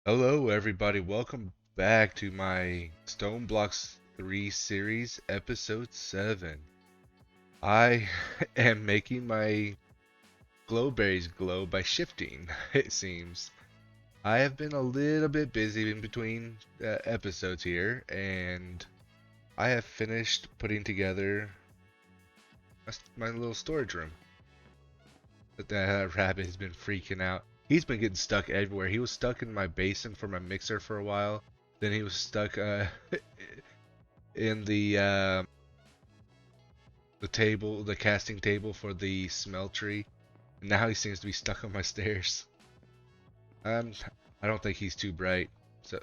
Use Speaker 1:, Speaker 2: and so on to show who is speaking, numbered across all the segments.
Speaker 1: Hello, everybody. Welcome back to my Stoneblocks 3 series, episode 7. I am making my glowberries glow by shifting, it seems. I have been a little bit busy in between episodes here, and I have finished putting together my little storage room. But that rabbit has been freaking out. He's been getting stuck everywhere. He was stuck in my basin for my mixer for a while. Then he was stuck in the table, the casting table for the smeltery. And now he seems to be stuck on my stairs. Um, I don't think he's too bright. So,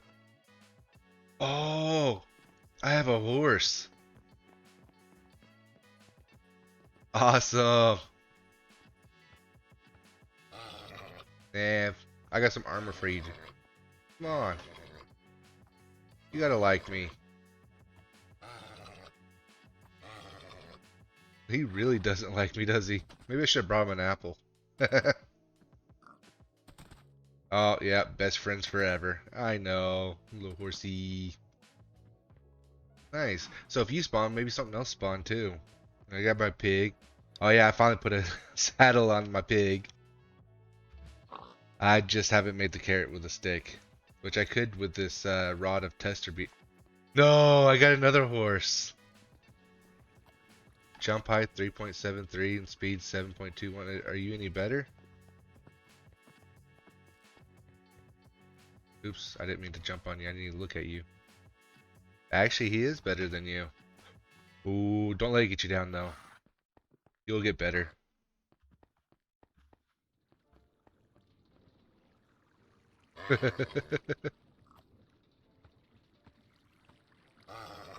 Speaker 1: oh, I have a horse. Awesome. Man, I got some armor for you. Come on, you gotta like me. He really doesn't like me, does he? Maybe I should have brought him an apple. Oh, yeah, best friends forever. I know, little horsey. Nice. So if you spawn, maybe something else spawn too. I got my pig. Oh yeah, I finally put a saddle on my pig. I just haven't made the carrot with a stick, which I could with this rod of tester beat. No, I got another horse. Jump height 3.73 and speed 7.21. Are you any better? Oops, I didn't mean to jump on you. I need to look at you. Actually, he is better than you. Ooh, don't let it get you down though. You'll get better.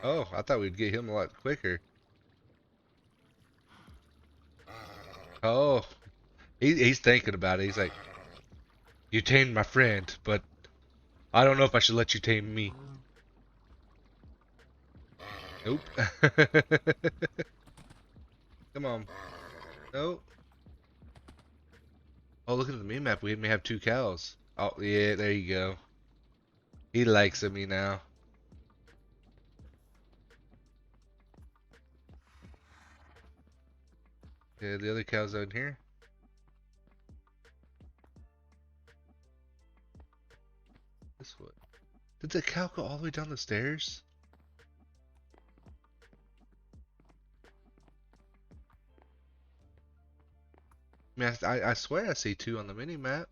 Speaker 1: Oh, I thought we'd get him a lot quicker. Oh, he's thinking about it. He's like, you tamed my friend, but I don't know if I should let you tame me. Nope. Come on. Nope. Oh, look at the mini map. We may have two cows. Oh, yeah, there you go. He likes me now. Yeah, the other cow's out here. This way. Did the cow go all the way down the stairs? I mean, I swear I see two on the mini map.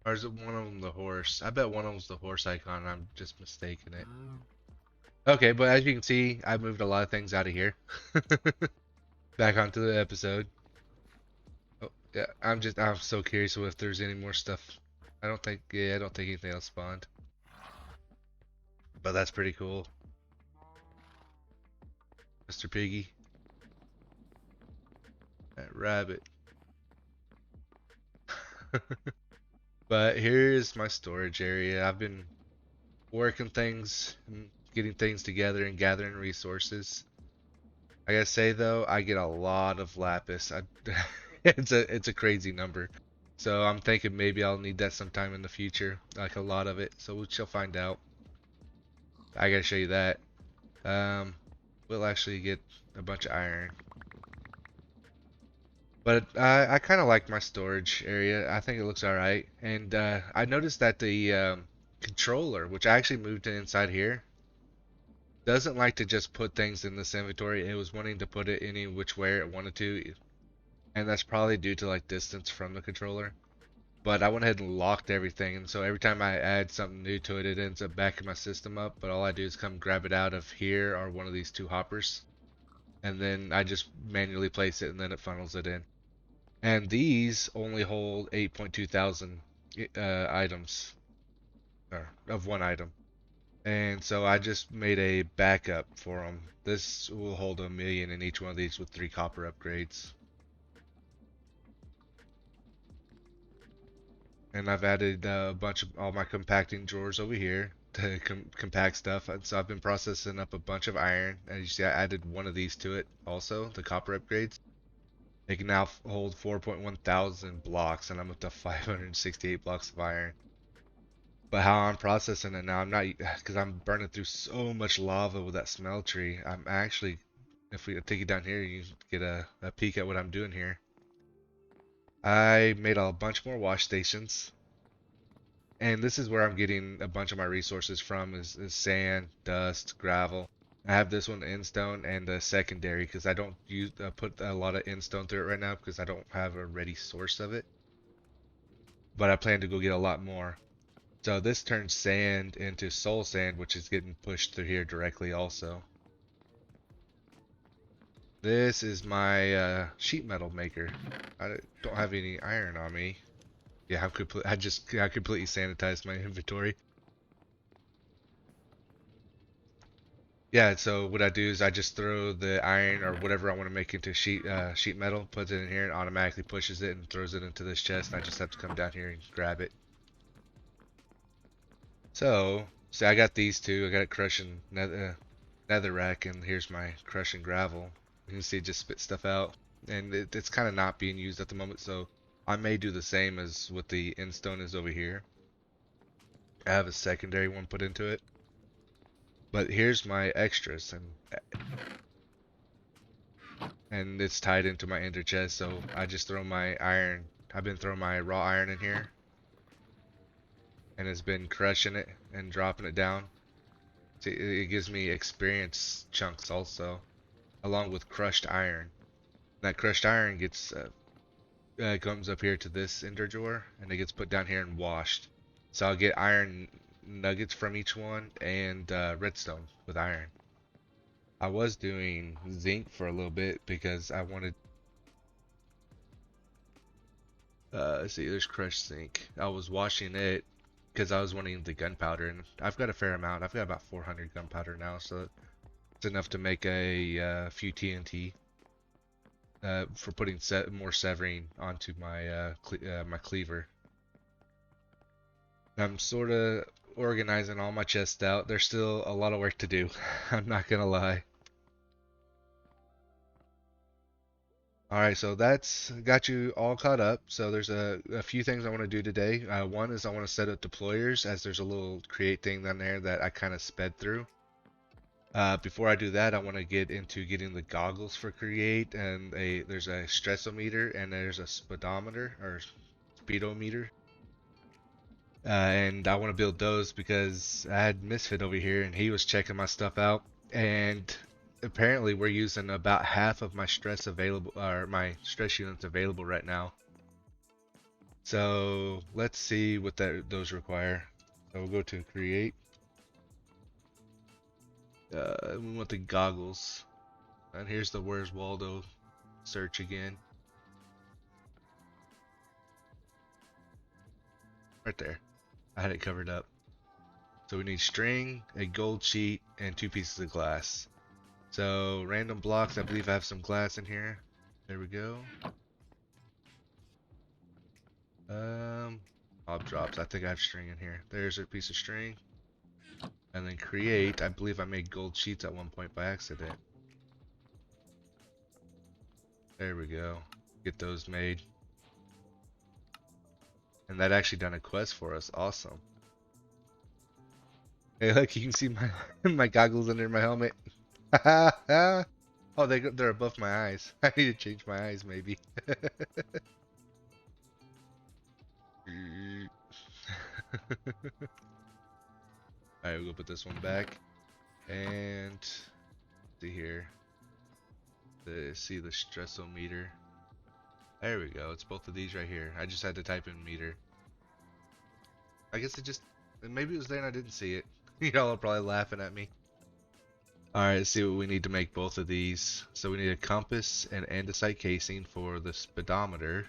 Speaker 1: Or is it one of them the horse? I bet one of them's the horse icon. I'm just mistaken it. Okay, but as you can see, I moved a lot of things out of here. Back onto the episode. Oh, yeah, I'm so curious if there's any more stuff. I don't think anything else spawned. But that's pretty cool. Mr. Piggy. That rabbit. But here's my storage area. I've been working things and getting things together and gathering resources. I gotta say though, I get a lot of lapis. It's a crazy number. So I'm thinking maybe I'll need that sometime in the future, like a lot of it. So we shall find out. I gotta show you that. Um, we'll actually get a bunch of iron. But I kind of like my storage area. I think it looks alright. And I noticed that the controller, which I actually moved to inside here, doesn't like to just put things in this inventory. It was wanting to put it any which way it wanted to, and that's probably due to like distance from the controller. But I went ahead and locked everything, and so every time I add something new to it, it ends up backing my system up. But all I do is come grab it out of here or one of these two hoppers, and then I just manually place it, and then it funnels it in. And these only hold 8.2 thousand items, or of one item. And so I just made a backup for them. This will hold 1 million in each one of these with 3 copper upgrades. And I've added a bunch of all my compacting drawers over here to compact stuff. And so I've been processing up a bunch of iron. And you see I added one of these to it also, the copper upgrades. It can now hold 4.1 thousand blocks, and I'm up to 568 blocks of iron. But how I'm processing it now, I'm not, because I'm burning through so much lava with that smeltery. I'm actually, if we take it down here, you get a peek at what I'm doing here. I made a bunch more wash stations. And this is where I'm getting a bunch of my resources from is sand, dust, gravel. I have this one in stone and a secondary because I don't use put a lot of in stone through it right now because I don't have a ready source of it. But I plan to go get a lot more. So this turns sand into soul sand, which is getting pushed through here directly also. This is my sheet metal maker. I don't have any iron on me. Yeah, I completely sanitized my inventory. Yeah, so what I do is I just throw the iron or whatever I want to make into sheet metal, puts it in here, and automatically pushes it and throws it into this chest. And I just have to come down here and grab it. So, see, I got these two. I got it crushing netherrack, and here's my crushing gravel. You can see it just spit stuff out, and it's kind of not being used at the moment. So I may do the same as what the endstone is over here. I have a secondary one put into it. But here's my extras, and it's tied into my ender chest, so I just throw my iron. I've been throwing my raw iron in here, and it's been crushing it and dropping it down. See, it gives me experience chunks also, along with crushed iron. That crushed iron gets comes up here to this ender drawer, and it gets put down here and washed. So I'll get iron nuggets from each one and redstone with iron. I was doing zinc for a little bit because I wanted. Let's see, there's crushed zinc. I was washing it because I was wanting the gunpowder, and I've got a fair amount. I've got about 400 gunpowder now, so it's enough to make a few TNT for putting more severing onto my my cleaver. I'm sort of organizing all my chests out. There's still a lot of work to do. I'm not gonna lie. Alright, so that's got you all caught up. So there's a few things I want to do today. One is I want to set up deployers, as there's a little create thing down there that I kind of sped through. Before I do that, I want to get into getting the goggles for create, and there's a stressometer and there's a speedometer or speedometer. And I want to build those because I had Misfit over here and he was checking my stuff out, and apparently we're using about half of my stress available, or my stress units available right now. So let's see what those require. So we'll go to create. We want the goggles, and here's the Where's Waldo search again. Right there. I had it covered up. So we need string, a gold sheet, and 2 pieces of glass. So random blocks, I believe I have some glass in here. There we go. Mob drops. I think I have string in here. There's a piece of string. And then create. I believe I made gold sheets at one point by accident. There we go. Get those made. And that actually done a quest for us. Awesome. Hey, look, you can see my my goggles under my helmet. Oh, they're above my eyes. I need to change my eyes, maybe. Alright, we'll put this one back. And see here. See the stressometer. There we go. It's both of these right here. I just had to type in meter. I guess maybe it was there and I didn't see it. Y'all are probably laughing at me. Alright, let's see what we need to make both of these. So we need a compass and andesite casing for the speedometer.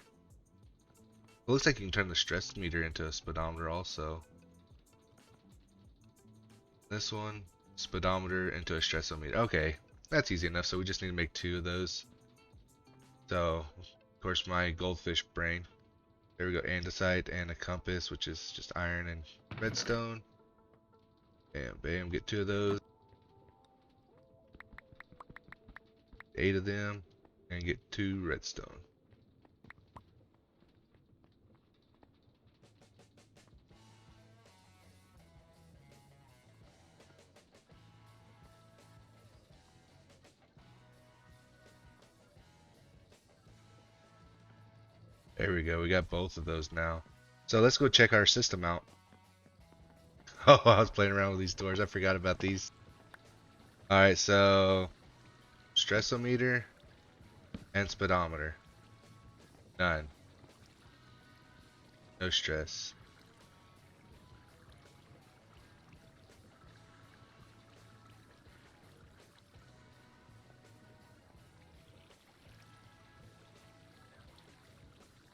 Speaker 1: It looks like you can turn the stress meter into a speedometer also. This one, speedometer into a stressometer. Okay, that's easy enough. So we just need to make 2 of those. So, of course, my goldfish brain. There we go, andesite and a compass, which is just iron and redstone. Bam, bam, get 2 of those. 8 of them, and get 2 redstone. There we go. We got both of those now. So let's go check our system out. Oh, I was playing around with these doors. I forgot about these. Alright, so stressometer and speedometer. None. No stress.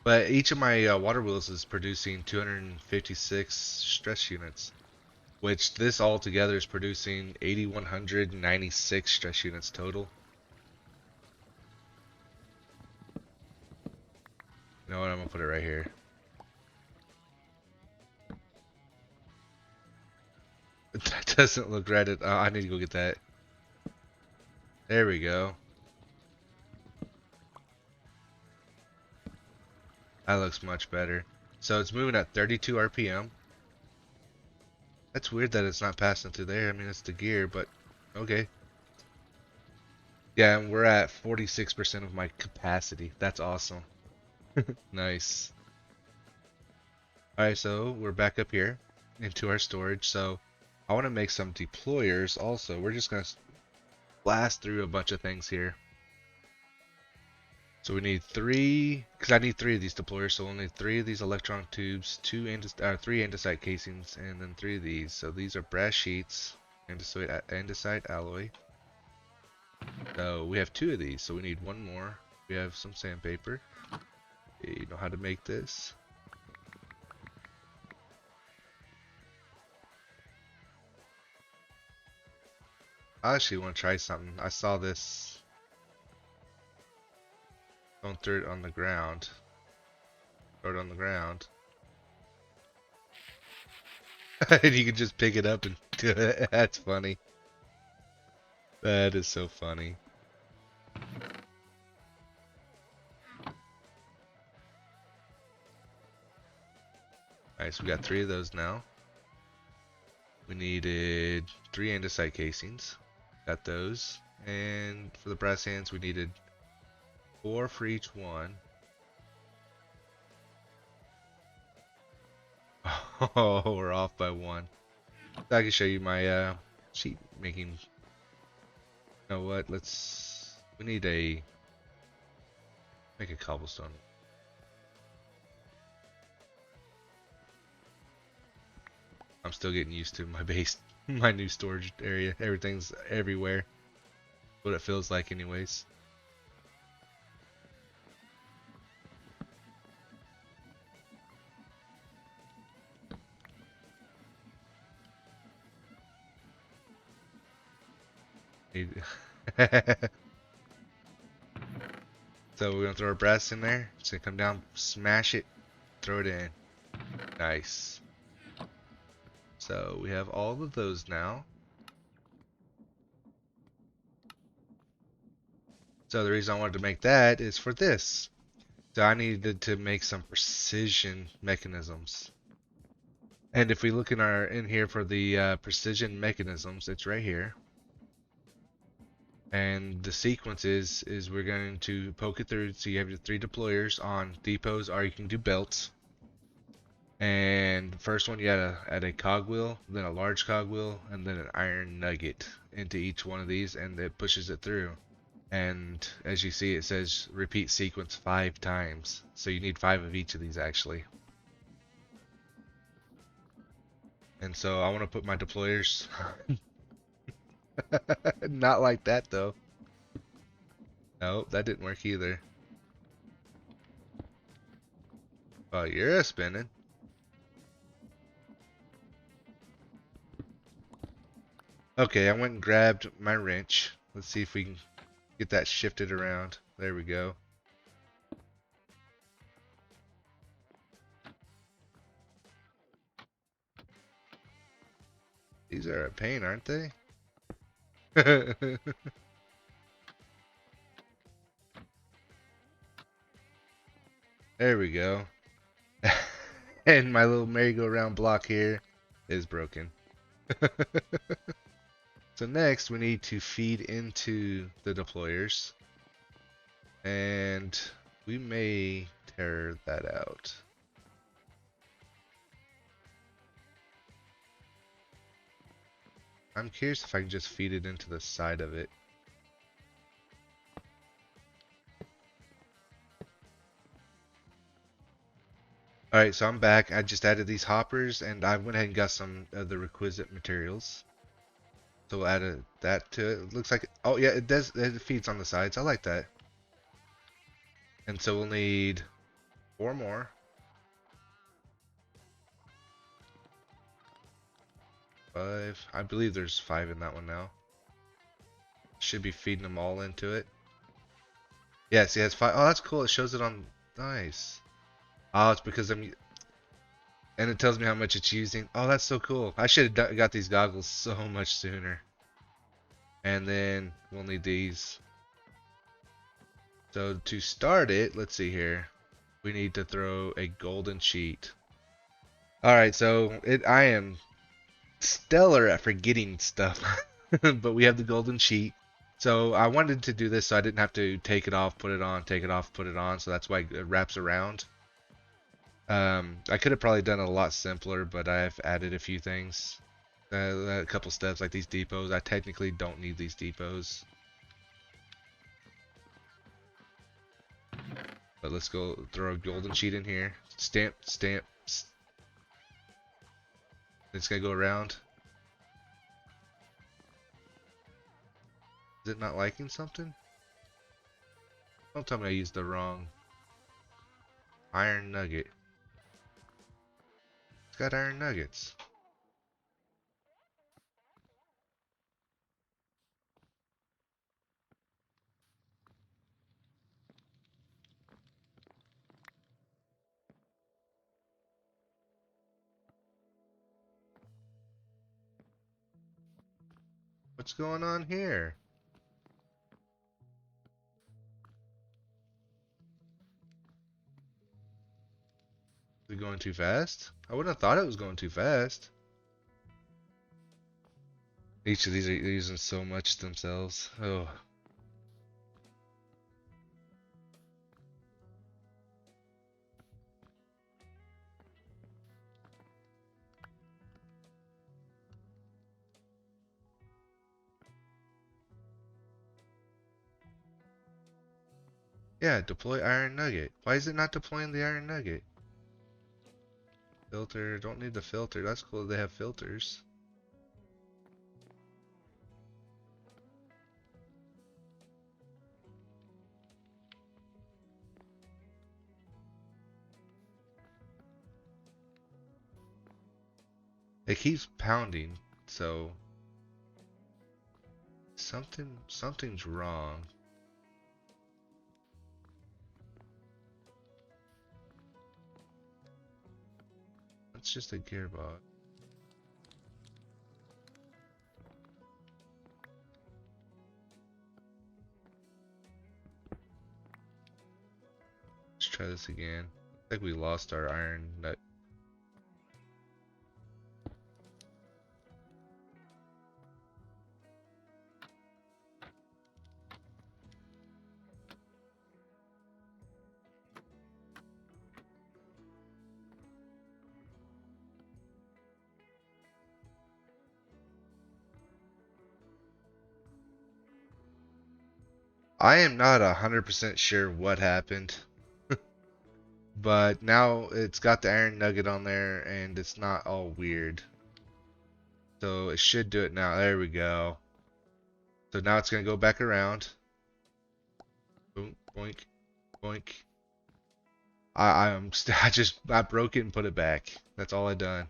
Speaker 1: But each of my water wheels is producing 256 stress units, which this all together is producing 8,196 stress units total. You know what? I'm gonna put it right here. That doesn't look right. I need to go get that. There we go. That looks much better. So it's moving at 32 RPM. That's weird that it's not passing through there. I mean, it's the gear, but okay. Yeah, and we're at 46% of my capacity. That's awesome. Nice. Alright, so we're back up here into our storage. So I want to make some deployers also. We're just going to blast through a bunch of things here. So we need 3, because I need 3 of these deployers, so we'll need 3 of these electron tubes, 3 andesite casings, and then 3 of these. So these are brass sheets, andesite alloy. So we have 2 of these, so we need 1 more. We have some sandpaper. You know how to make this. I actually want to try something. I saw this. Don't throw it on the ground. Throw it on the ground. And you can just pick it up and do it. That's funny. That is so funny. Alright, so we got 3 of those now. We needed 3 andesite casings. Got those. And for the brass hands, we needed 4 for each one. Oh, we're off by 1. I can show you my sheet making. You know what? We need make a cobblestone. I'm still getting used to my base, my new storage area. Everything's everywhere. What it feels like anyways. So we're gonna throw our brass in there. It's gonna come down, smash it, throw it in. Nice. So we have all of those now. So the reason I wanted to make that is for this. So I needed to make some precision mechanisms. And if we look in here for the precision mechanisms, it's right here. And the sequence is we're going to poke it through. So you have your 3 deployers on depots, or you can do belts. And the first one you add a cogwheel, then a large cogwheel, and then an iron nugget into each one of these, and it pushes it through. And as you see, it says repeat sequence 5 times. So you need 5 of each of these actually. And so I want to put my deployers. Not like that though. Nope, that didn't work either. Oh, you're spinning. Okay, I went and grabbed my wrench. Let's see if we can get that shifted around. There we go. These are a pain, aren't they? There we go. And my little merry-go-round block here is broken. So next we need to feed into the deployers. And We may tear that out. I'm curious if I can just feed it into the side of it. Alright, so I'm back. I just added these hoppers and I went ahead and got some of the requisite materials. So we'll add that to it. It looks like, oh yeah, it does, it feeds on the sides. I like that. And so we'll need 4 more. 5. I believe there's 5 in that one now. Should be feeding them all into it. Yes, he has 5. Oh, that's cool. It shows it on. Nice. Oh, it's because I'm. And it tells me how much it's using. Oh, that's so cool. I should have got these goggles so much sooner. And then we'll need these. So to start it, let's see here. We need to throw a golden sheet. Alright, so I am stellar at forgetting stuff. But we have the golden sheet. So I wanted to do this so I didn't have to take it off, put it on, take it off, put it on. So that's why it wraps around. I could have probably done it a lot simpler, but I've added a few things. A couple steps like these depots. I technically don't need these depots. But let's go throw a golden sheet in here. Stamp, stamp. It's gonna go around. Is it not liking something? Don't tell me I used the wrong iron nugget. It's got iron nuggets. What's going on here? Is it going too fast? I wouldn't have thought it was going too fast. Each of these are using so much themselves. Oh. Yeah, deploy iron nugget. Why is it not deploying the iron nugget? Filter, don't need the filter. That's cool they have filters. It keeps pounding, so something's wrong. It's just a gearbox. Let's try this again. I think we lost our iron nut. I am not 100% sure what happened, but now it's got the iron nugget on there and it's not all weird. So it should do it now. There we go. So now it's gonna go back around. Boom, boink, boink. I broke it and put it back. That's all I done.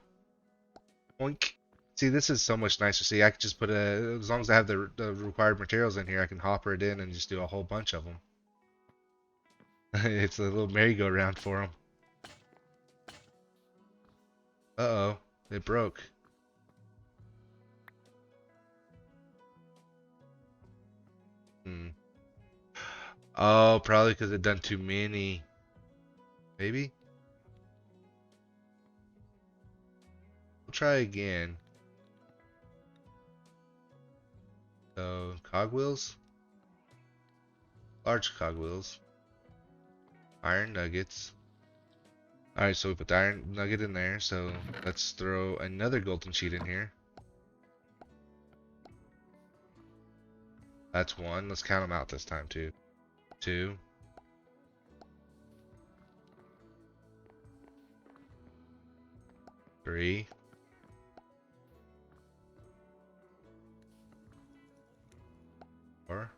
Speaker 1: Boink. See, this is so much nicer. See, I could just put as long as I have the required materials in here, I can hopper it in and just do a whole bunch of them. It's a little merry-go-round for them. Uh-oh, it broke. Hmm. Oh, probably because it done too many. Maybe? We'll try again. So, cogwheels? Large cogwheels. iron nuggets. Alright, so we put the iron nugget in there, so let's throw another golden sheet in here. That's one. Let's count them out this time too. Two. Three. Four.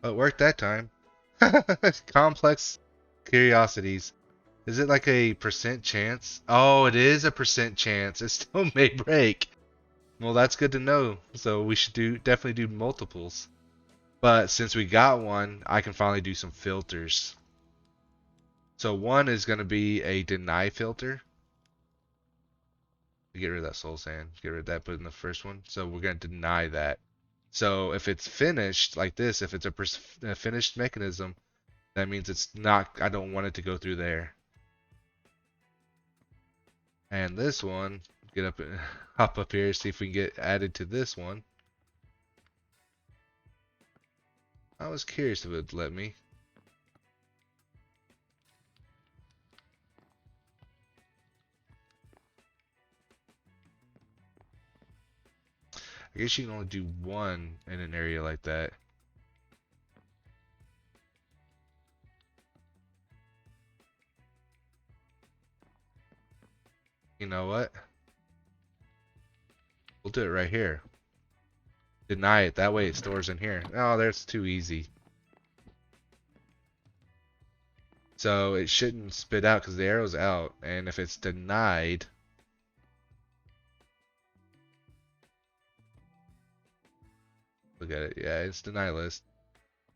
Speaker 1: Oh, it worked that time. Complex curiosities. Is it like a percent chance? Oh, it is a percent chance. It still may break. Well, that's good to know. So we should definitely do multiples. But since we got one, I can finally do some filters. So one is going to be a deny filter. Get rid of that soul sand. Get rid of that, put in the first one. So we're going to deny that. So if it's finished like this, if it's a finished mechanism, that means it's not, I don't want it to go through there. And this one, get up, hop up here, see if we can get added to this one. I was curious if it would let me. I guess you can only do one in an area like that. You know what? We'll do it right here. Deny it. That way it stores in here. Oh, that's too easy. So it shouldn't spit out because the arrow's out. And if it's denied, look at it. Yeah, it's deny list.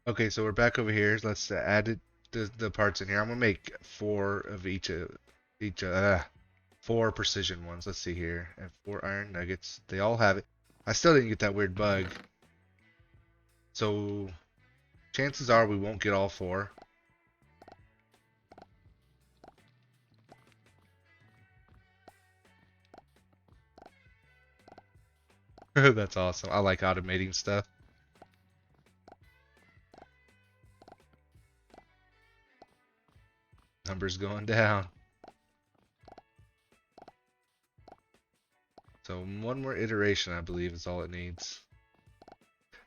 Speaker 1: Okay, so we're back over here. Let's add the parts in here. I'm gonna make 4 of each 4 precision ones. Let's see here. And 4 iron nuggets. They all have it. I still didn't get that weird bug. So chances are we won't get all 4. That's awesome. I like automating stuff. Numbers going down. So one more iteration, I believe, is all it needs.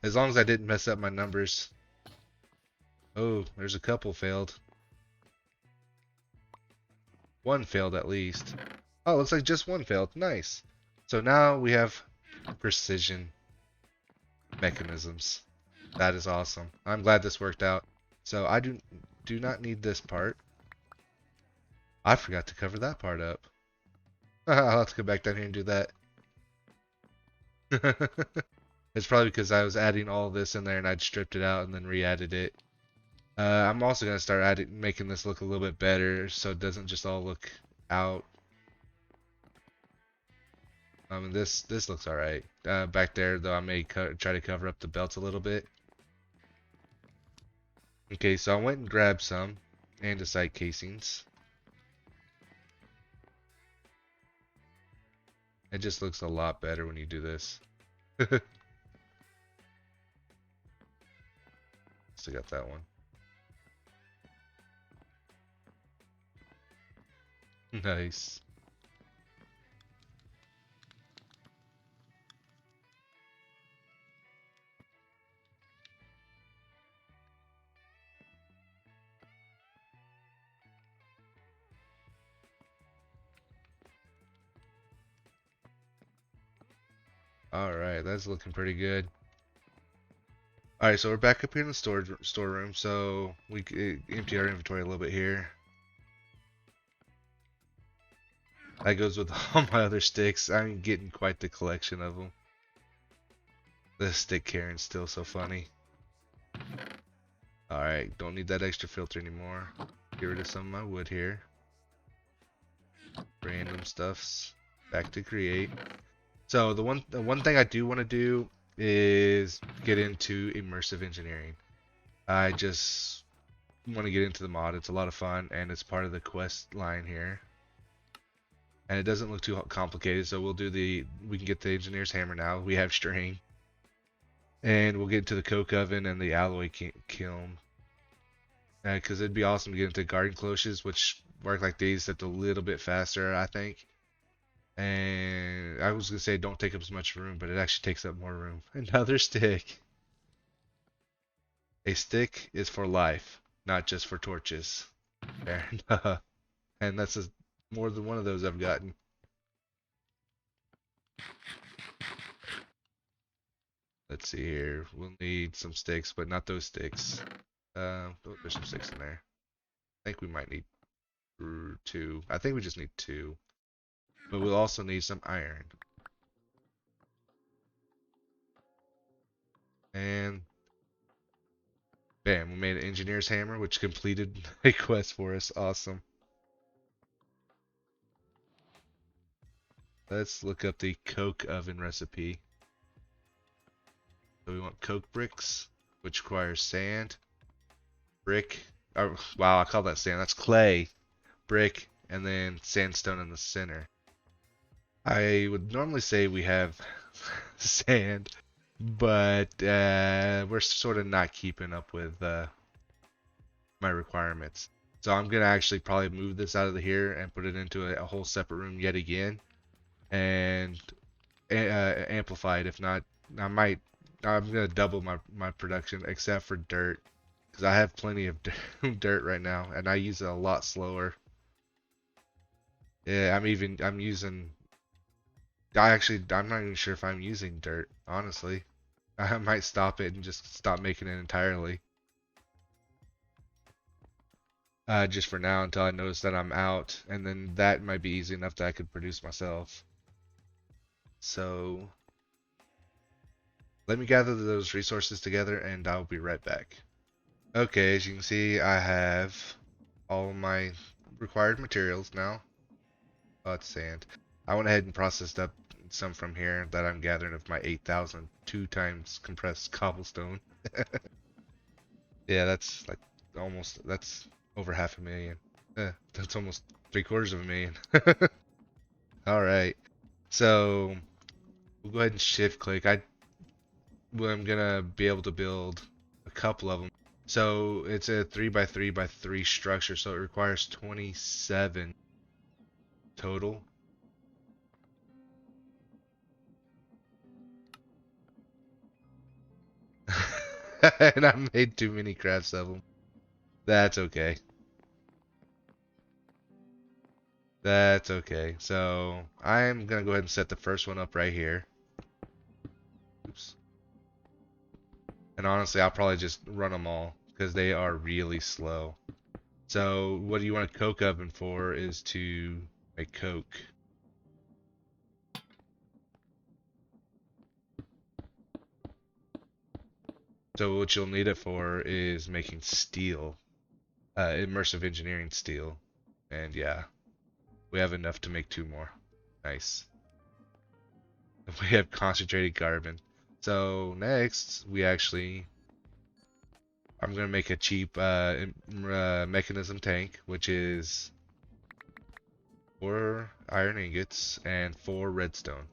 Speaker 1: As long as I didn't mess up my numbers. Oh, there's a couple failed. One failed at least. Oh, looks like just one failed. Nice. So now we have precision mechanisms. That is awesome. I'm glad this worked out. So I do not need this part. I forgot to cover that part up. I'll have to go back down here and do that. It's probably because I was adding all this in there and I'd stripped it out and then re-added it. I'm also going to start making this look a little bit better so it doesn't just all look out. I mean, this looks alright. Back there, though, I may try to cover up the belts a little bit. Okay, so I went and grabbed some andesite casings. It just looks a lot better when you do this. Still got that one. Nice. Alright, that's looking pretty good. Alright, so we're back up here in the storeroom, so we empty our inventory a little bit here. That goes with all my other sticks. I'm getting quite the collection of them. The stick carrying's still so funny. Alright, don't need that extra filter anymore. Get rid of some of my wood here. Random stuffs. Back to create. So the one thing I do want to do is get into immersive engineering. I just want to get into the mod. It's a lot of fun and it's part of the quest line here. and it doesn't look too complicated. So we can get the engineer's hammer now. We have string, and we'll get into the coke oven and the alloy kiln. Because it'd be awesome to get into garden cloches, which work like these, except a little bit faster, I think. And I was gonna say don't take up as much room, but it actually takes up more room. Another stick. A stick is for life, not just for torches. Fair enough. And more than one of those I've gotten. Let's see here. We'll need some sticks, but not those sticks. There's some sticks in there. I think we might need 2. I think we just need 2. But we'll also need some iron. And bam, we made an engineer's hammer, which completed a quest for us. Awesome. Let's look up the coke oven recipe. So we want coke bricks, which requires sand, brick. Oh, wow, I call that sand. That's clay, brick, and then sandstone in the center. I would normally say we have sand, but we're sort of not keeping up with my requirements. So I'm gonna actually probably move this out of here and put it into a whole separate room yet again, and amplify it. If not, I'm gonna double my production, except for dirt, because I have plenty of dirt right now, and I use it a lot slower. Yeah, I'm using. I'm not even sure if I'm using dirt, honestly. I might stop it and just stop making it entirely. Just for now until I notice that I'm out, and then that might be easy enough that I could produce myself. So let me gather those resources together and I'll be right back. Okay, as you can see, I have all my required materials now. Oh, it's sand. I went ahead and processed up some from here that I'm gathering of my 8,000 2 times compressed cobblestone. Yeah, that's like that's over 500,000. That's almost 750,000. All right, so we'll go ahead and shift click. I'm gonna be able to build a couple of them. So it's a 3x3x3 structure, so it requires 27 total. And I made too many crafts of them. That's okay. That's okay. So I'm gonna go ahead and set the first one up right here. Oops. And honestly, I'll probably just run them all because they are really slow. So what you want a coke oven for is to make coke. So what you'll need it for is making steel, immersive engineering steel. And yeah, we have enough to make 2 more. Nice. We have concentrated carbon. So next, I'm gonna make a cheap mechanism tank, which is 4 iron ingots and 4 redstone.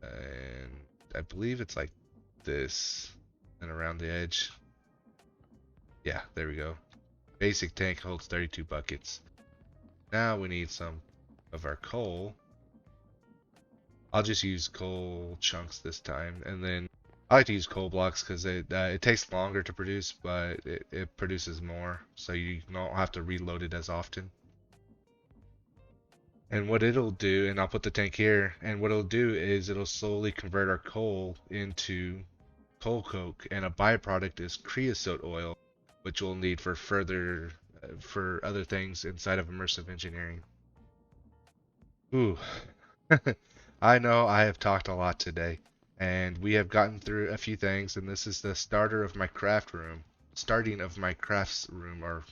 Speaker 1: And I believe it's like this, and around the edge. Yeah, there we go. Basic tank holds 32 buckets. Now we need some of our coal. I'll just use coal chunks this time, and then I like to use coal blocks because it takes longer to produce, but it produces more, so you don't have to reload it as often. And what it'll do, and I'll put the tank here, and what it'll do is it'll slowly convert our coal into coal coke, and a byproduct is creosote oil, which we'll need for for other things inside of immersive engineering. Ooh. I know I have talked a lot today, and we have gotten through a few things, and this is the starting of my crafts room, or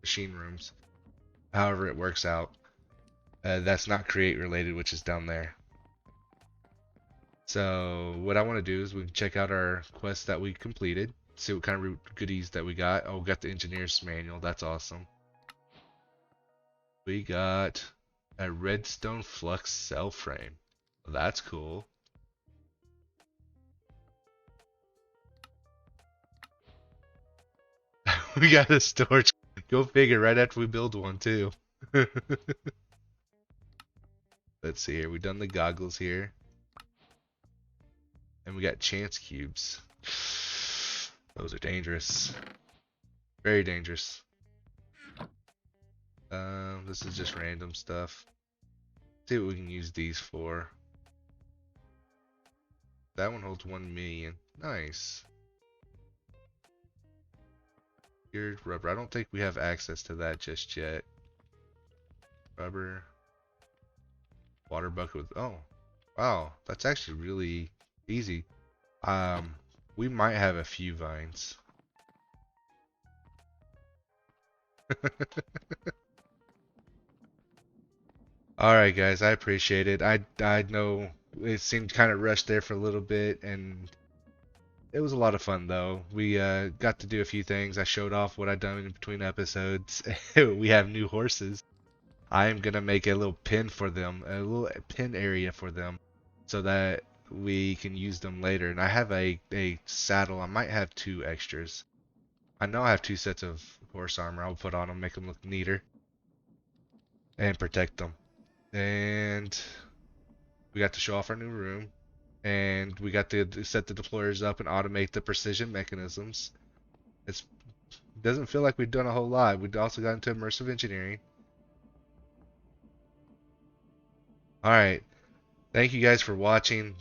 Speaker 1: machine rooms, however it works out. That's not create related, which is down there. So what I want to do is we can check out our quest that we completed. see what kind of goodies that we got. Oh, we got the engineer's manual. That's awesome. We got a redstone flux cell frame. That's cool. We got a storage. Go figure, right after we build one too. Let's see here. We've done the goggles here. And we got chance cubes. Those are dangerous. Very dangerous. This is just random stuff. Let's see what we can use these for. That one holds 1 million. Nice. Geared rubber. I don't think we have access to that just yet. Rubber. Water bucket with, oh, wow, that's actually really easy. We might have a few vines. Alright guys, I appreciate it. I know it seemed kind of rushed there for a little bit, and it was a lot of fun though. We got to do a few things. I showed off what I'd done in between episodes. We have new horses. I am gonna make a little pen for them, a little pen area for them, so that we can use them later. And I have a saddle. I might have 2 extras. I know I have 2 sets of horse armor. I'll put on them, make them look neater, and protect them. And we got to show off our new room, and we got to set the deployers up and automate the precision mechanisms. It doesn't feel like we've done a whole lot. We also got into immersive engineering. Alright, thank you guys for watching.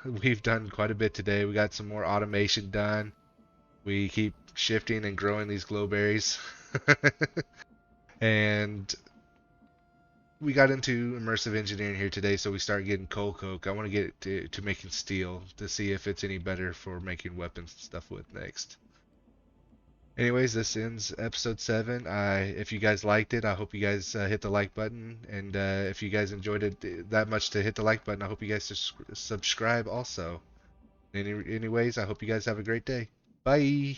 Speaker 1: We've done quite a bit today. We got some more automation done. We keep shifting and growing these glowberries. And we got into immersive engineering here today, so we start getting coal coke. I want to get to making steel to see if it's any better for making weapons and stuff with next. Anyways, this ends episode 7. If you guys liked it, I hope you guys hit the like button. And if you guys enjoyed it that much to hit the like button, I hope you guys subscribe also. Anyways, I hope you guys have a great day. Bye!